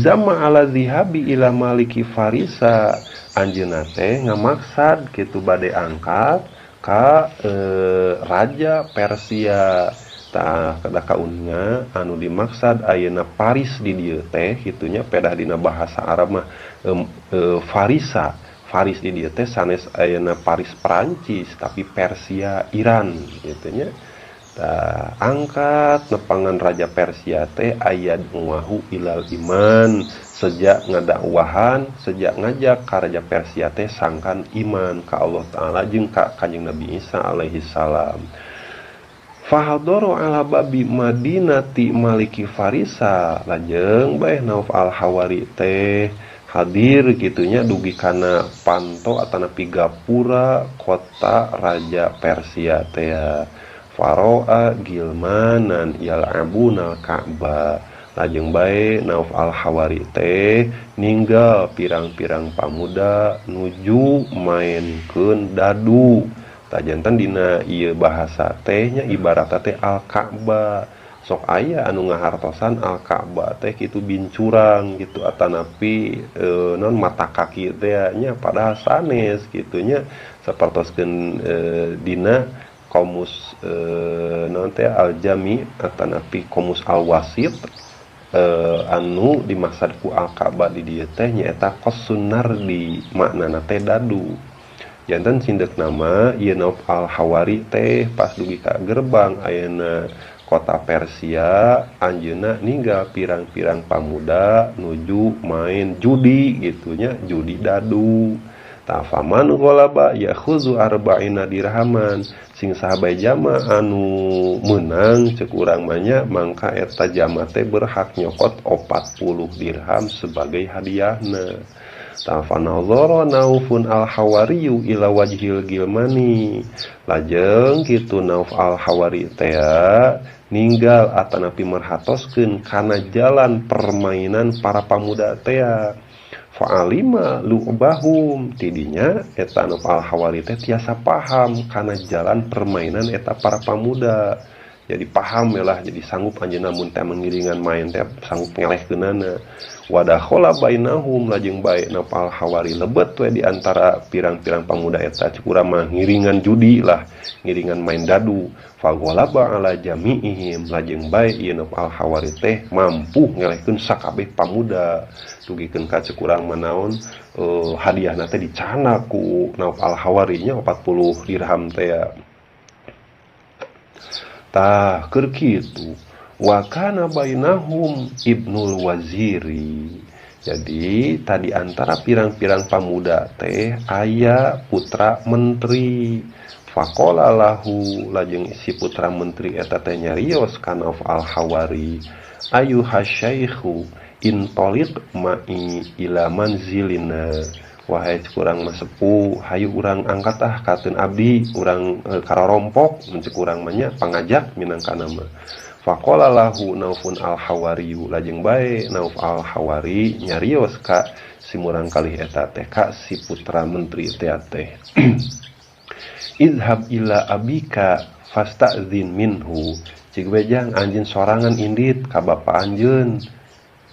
izama ala zihabi ila maliki farisa anjeunna teh ngamaksad kitu bade angkat ka raja Persia. Tah kada kaunnya anu dimaksad ayeuna Paris di dieu teh kitunya pedah dina bahasa Arab mah Farisa. Faris di dieu teh sanes ayeuna Paris Perancis tapi Persia Iran kitunya. Tah angkat nepangan raja Persia teh ayat wahu ilal iman sejak ngadakwahan sejak ngajak ka raja Persia teh sangkan iman ka Allah taala jeung ka Kanjeng Nabi Isa alaihi salam. Fahadoro ala babi madinati maliki farisa lajeng bae Nauf al-Hawari teh hadir gitunya dugi kana panto atana pigapura kota raja Persia teh faroa gilmanan yal'abunal Ka'bah lajeng bae Nauf al-Hawari teh ninggal pirang-pirang pamuda nuju mainkeun dadu. Tajantan dina ieu bahasa tehnya ibarat teh al-Ka'bah sok aya anu ngahartosan al-Ka'bah teh kitu bincurang gitu atanapi non mata kaki teh nya padahal sanes kitunya sapertoskeun dina komus non teh al-Jami atanapi komus al-Wasit anu dimaksud ku al-Ka'bah di dieu teh nyaeta qassunardi maknana teh dadu. Jantan sindek nama ieu Nauf al-Hawari teh pas dugi ka gerbang ayeuna kota Persia anjeunna ninggal pirang-pirang pamuda nuju main judi gitunya judi dadu. Tafaman ghalaba yakhuzu arba'ina dirhaman sing sahabat jama anu menang cek urang mah nya mangka eta jama teh berhak nyokot 40 dirham sebagai hadiahna. Tafanadhara Naufun al-Hawariyu ila wajhil gilmani lajeng kitu Nauf al-Hawari teh ninggal atanapi merhatoskeun kana jalan permainan para pamuda teh fa'alima lu'bahum tidinya eta Nauf al-Hawari teh tiasa paham kana jalan permainan eta para pamuda. Jadi paham lah jadi sanggup anjeunna mun teh mengiringan main teh sanggup ngelehkeunana. Wadakhala bainahum lajeng bae Nauf al-Hawari lebet we di antara pirang-pirang pamuda eta cukura mah ngiringan judi lah ngiringan main dadu. Faghalaba ala jami'ihim lajeng bae ieu Nauf al-Hawari teh mampu ngelehkeun sakabeh pamuda dugikeun ka cukurang manaon hadiahna teh dicana ku Nauf al-Hawari nya 40 dirham teh. Tah keur kitu wa kana bainahum ibnul waziri. Jadi tadi antara pirang-pirang pamuda teh aya putra menteri. Faqala lahu lajeng si putra menteri eta teh nyarios ka Nauf al-Hawari ayuha syaikhu intoliq ma'i ila manzilina. Wahai kurang masepuh hayu urang angkat kateun abdi urang karorompok mun urang mah nya pangajak minangkana mah. Faqala lahu Naufun al-Hawariyu lajeng bae Nauf al-Hawari nyarios ka si murang kalih eta teh ka si putra menteri teh idhab ila abika fasta'zin minhu cik bejang anjeun sorangan indit ka bapa anjeun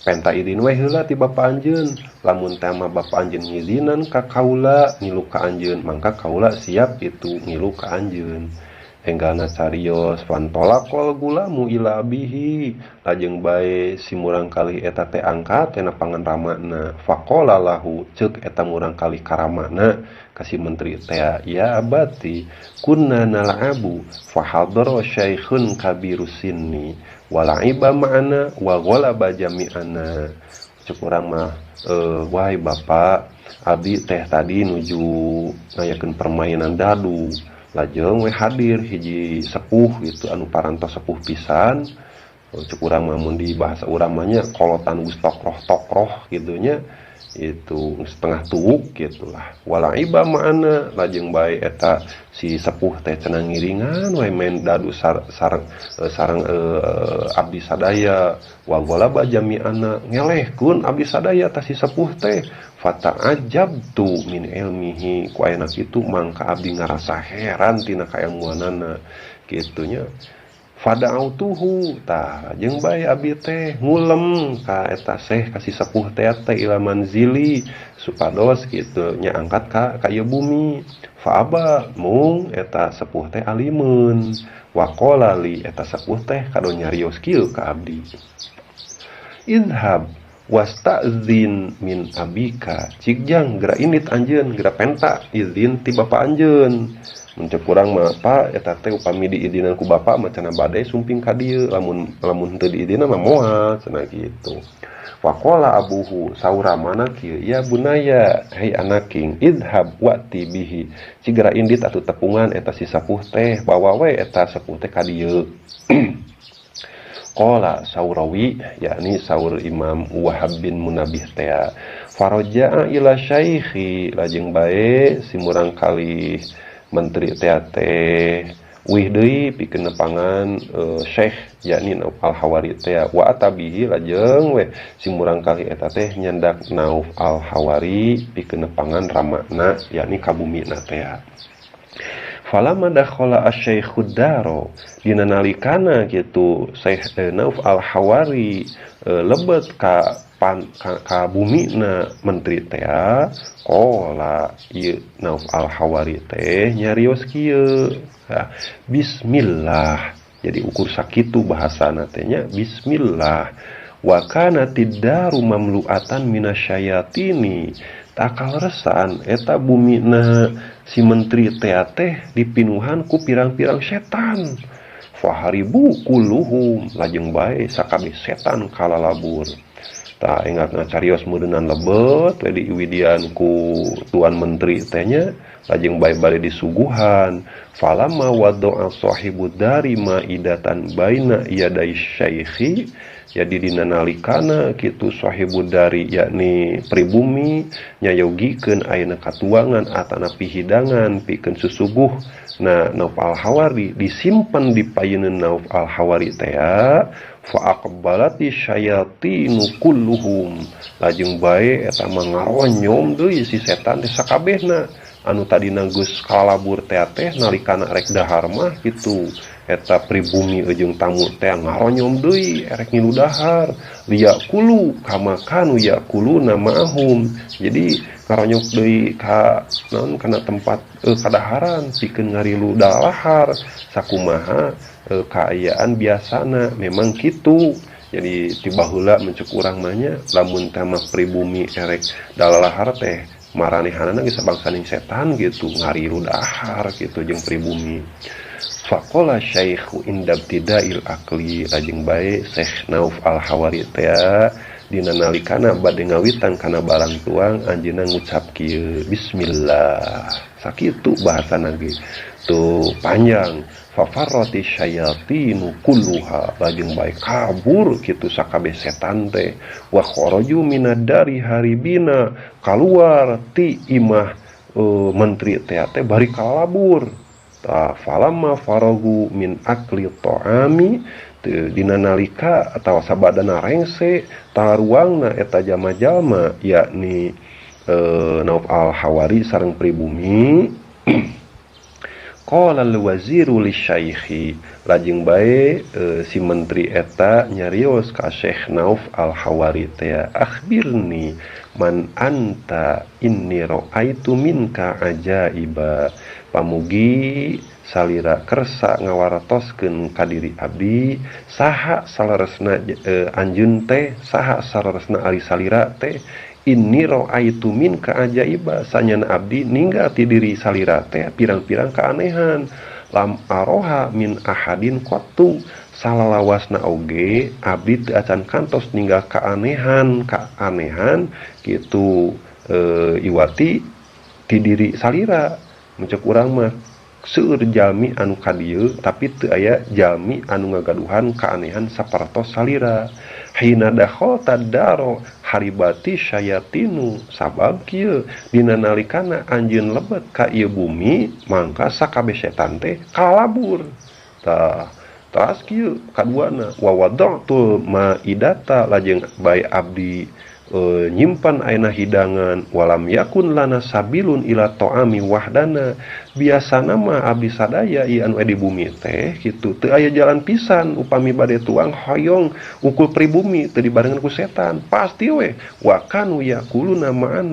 penta idin we heula ti bapa anjeun lamun teh mah bapa anjeun ngizinan ka kaula ngilu ka anjeun mangka kaula siap itu ngilu ka anjeun. Enggalna carios fantolakol gulamu ila abihi lajeng bae si murang kalih eta teh angkat tina panganramana faqala lahu ceuk eta murang kalih karamana ka si menteri teh ya abati kunna nal'abu fa hadara syaikhun kabirus sinni wala'iba ma'ana wa ghalaba jami'ana ceuk urang mah wahai bapak abdi teh tadi nuju ngayakeun permainan dadu lajeng we hadir hiji sepuh gitu anu parantos sepuh pisan cek urang mah mun di bahasa urang mah nya kolotan geus tokroh gitunya itu setengah tuuk gitulah walaiba ma'ana lajeng bae eta si sepuh teh cenah ngiringan we main dadu sareng abdi sadaya wa ghalaba jami'ana ngelehkeun abdi sadaya tah si sepuh teh fata'ajabtu min ilmihi ku ayeuna kitu mangka abdi ngarasa heran tina kailmuanana gitunya fada'autuhu tah jeung bae abdi teh ngulem ka eta Syekh kasih sepuh teh ila manzili supados kitu nya angkat ka ieu bumi fa aba mung eta sepuh teh alimun wa qala li eta sepuh teh kado nyarios kieu ka abdi idhab wasta'zin min abika cigjang geura indit anjeun geura penta izin ti bapa anjeun muncul kurang mah pak eta teh upami diizinan ku bapa mah cenah bade sumping ka dieu lamun teu diizinan mah moal cenah kitu waqala abuhu saura mana kieu ya bunaya hai anaking idhab wati bihi cigera indit atuh tepungan eta si sapuh teh bawa we eta sapuh teh ka dieu qala saurawi yakni saur Imam Wahab bin Munabih teh faraja'a ila syaikhi lajeng bae simurang kali menteri teh wih deui pikeun nepangan Syekh yakni Nauf al-Hawari teh wa atabihi lajeng we simurang kali eta teh nyandak Nauf al-Hawari pikeun nepangan ramana yakni ka bumina teh falamma dakhala asy-syaikhu daro dina nalikana kitu Syekh Nauf al-Hawari lebet ka bumina menteri teh qala ieu Nauf al-Hawari teh nyarios kieu bismillah jadi ukur sakitu bahasana teh nya bismillah wa kana tiddaru mamluatan minasyayatini takal resan eta bumina si menteri teh dipinuhan ku pirang-pirang setan faharibu kulluhum lajeng bae sakabeh setan kalalabur tah ingat ngacarios meureunnan lebet we diiwidian ku tuan menteri teh nya lajeng bae bade disuguhan falamma wada'a sahibud dari maidatan baina yaday syaikhi jadi dina nalikana kitu sahibud dari yakni pribumi nyayogikeun ayeuna katuangan atana pihidangan pikeun susuguh Nauf al-Hawari disimpan di payeuna Nauf al-Hawari teh fa aqbalati syayatinu kulluhum lajeng bae eta mangaronyom deui si setan teh sakabehna anu tadina geus kalabur teh nalikana rek dahar mah kitu eta pribumi jeung tamu teh ngaronyom deui erek ngilu dahar liya kulu kama kanu yakuluna ma'hum jadi ngaronyok deui ka naon kana tempat kadaharan pikeun ngarilu dahar sakumaha kaayaan biasana memang kitu jadi tiba heula mencek urang mah nya lamun teh mah pribumi erek dalahar teh maranehanana geus sabangsaning setan gitu ngarilu dahar gitu jeung pribumi faqala syaikhu indabtidail akli lajeng bae Syekh Nauf al-Hawari teh dina nalikana bade ngawitan kana barang tuang anjeunna ngucap kieu bismillah sakitu bahasana ge tuh panjang fafarrati syayatinu kulluha lajeng bae kabur kitu sakabeh setan teh wa kharaju minadari haribina kaluar ti imah menteri teh bari kalabur falamma faragu min akli ta'ami dina nalika atawa sabadana rengse taruangna eta jalma-jalma yakni Nauf al-Hawari sareng pribumi qala al-waziru lisyaikhi lajeng bae si menteri eta nyarios ka Syekh Nauf al-Hawari teh akhbirni man anta inni ra'aitu minka ajaiba pamugi salira kersa ngawaratoskeun ka diri abdi saha salaresna anjeun teh saha salaresna ari salira teh inni ra'aitu minka ajaiba sanyana abdi ninggal ti diri salira teh pirang-pirang kaanehan lam aroha min ahadin qattu salalawasna oge abdi teu acan kantos ninggal kaanehan kitu iwati ti diri salira mencek urang mah seueur jalmi anu ka dieu tapi teu aya jalmi anu ngagaduhan kaanehan sapertos salira hina dakhalta daro haribati syayatinu sabab kieu dina nalikana anjeun lebet ka ieu bumi mangka sakabeh setan teh kalabur tah tas kieu kaduana wa wada'tu maidata lajeng bae abdi nyimpan aina hidangan walam yakun lana sabilun ila to'ami wahdana biasana mah abdi sadaya ieu anu di bumi teh kitu teu aya jalan pisan upami bade tuang hoyong ukul pribumi teu dibarengan ku setan pasti we wa kanu yaquluna ma'ana